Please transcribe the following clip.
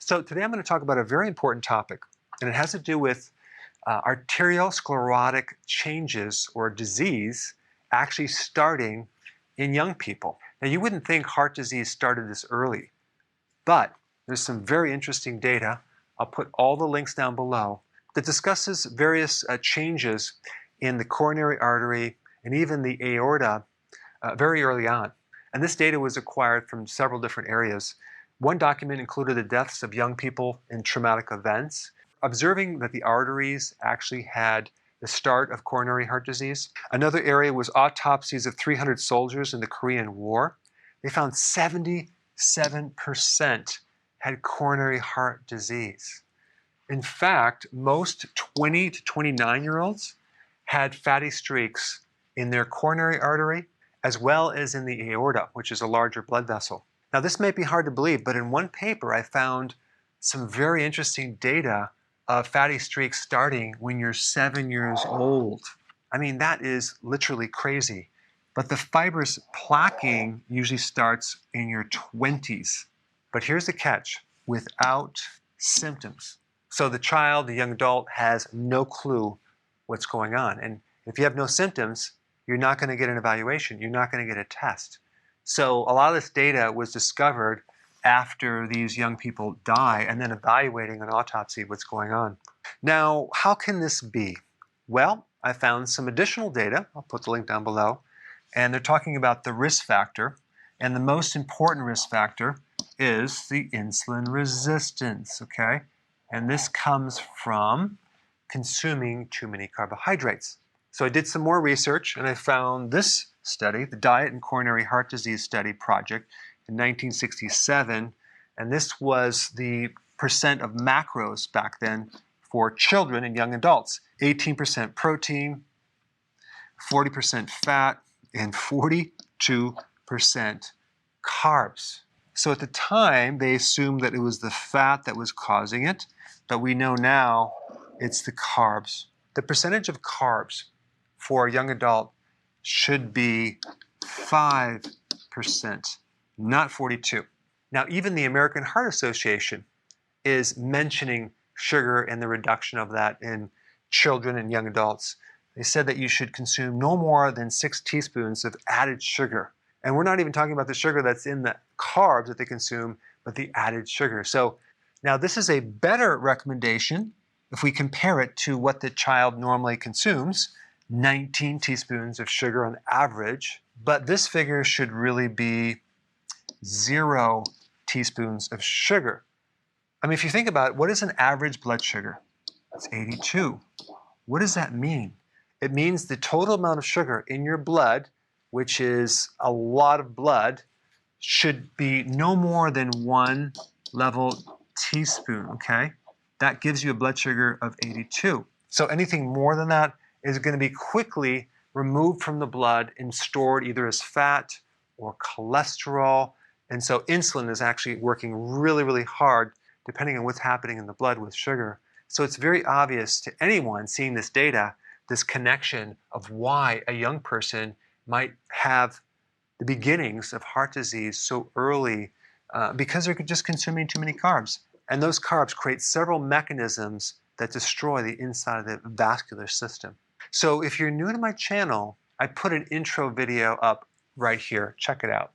So today I'm going to talk about a very important topic, and it has to do with arteriosclerotic changes or disease actually starting in young people. Now, you wouldn't think heart disease started this early, but there's some very interesting data. I'll put all the links down below that discusses various changes in the coronary artery and even the aorta very early on. And this data was acquired from several different areas. One document included the deaths of young people in traumatic events, observing that the arteries actually had the start of coronary heart disease. Another area was autopsies of 300 soldiers in the Korean War. They found 77% had coronary heart disease. In fact, most 20 to 29-year-olds had fatty streaks in their coronary artery as well as in the aorta, which is a larger blood vessel. Now, this may be hard to believe, but in one paper I found some very interesting data of fatty streaks starting when you're 7 years old. I mean, that is literally crazy. But the fibrous plaquing usually starts in your 20s. But here's the catch: without symptoms. So the child, the young adult, has no clue what's going on. And if you have no symptoms, you're not going to get an evaluation. You're not going to get a test. So a lot of this data was discovered after these young people die and then evaluating an autopsy what's going on. Now, how can this be? Well, I found some additional data. I'll put the link down below. And they're talking about the risk factor. And the most important risk factor is the insulin resistance, okay? And this comes from consuming too many carbohydrates. So I did some more research and I found this study, the Diet and Coronary Heart Disease Study Project in 1967. And this was the percent of macros back then for children and young adults. 18% protein, 40% fat, and 42% carbs. So at the time, they assumed that it was the fat that was causing it, but we know now it's the carbs. The percentage of carbs for a young adult should be 5%, not 42. Now, even the American Heart Association is mentioning sugar and the reduction of that in children and young adults. They said that you should consume no more than 6 teaspoons of added sugar. And we're not even talking about the sugar that's in the carbs that they consume, but the added sugar. So now this is a better recommendation if we compare it to what the child normally consumes, 19 teaspoons of sugar on average. But this figure should really be 0 teaspoons of sugar. I mean, if you think about it, what is an average blood sugar? It's 82. What does that mean? It means the total amount of sugar in your blood, which is a lot of blood, should be no more than 1 level teaspoon, okay? That gives you a blood sugar of 82. So anything more than that is going to be quickly removed from the blood and stored either as fat or cholesterol. And so insulin is actually working really, really hard depending on what's happening in the blood with sugar. So it's very obvious to anyone seeing this data, this connection of why a young person might have the beginnings of heart disease so early because they're just consuming too many carbs. And those carbs create several mechanisms that destroy the inside of the vascular system. So if you're new to my channel, I put an intro video up right here. Check it out.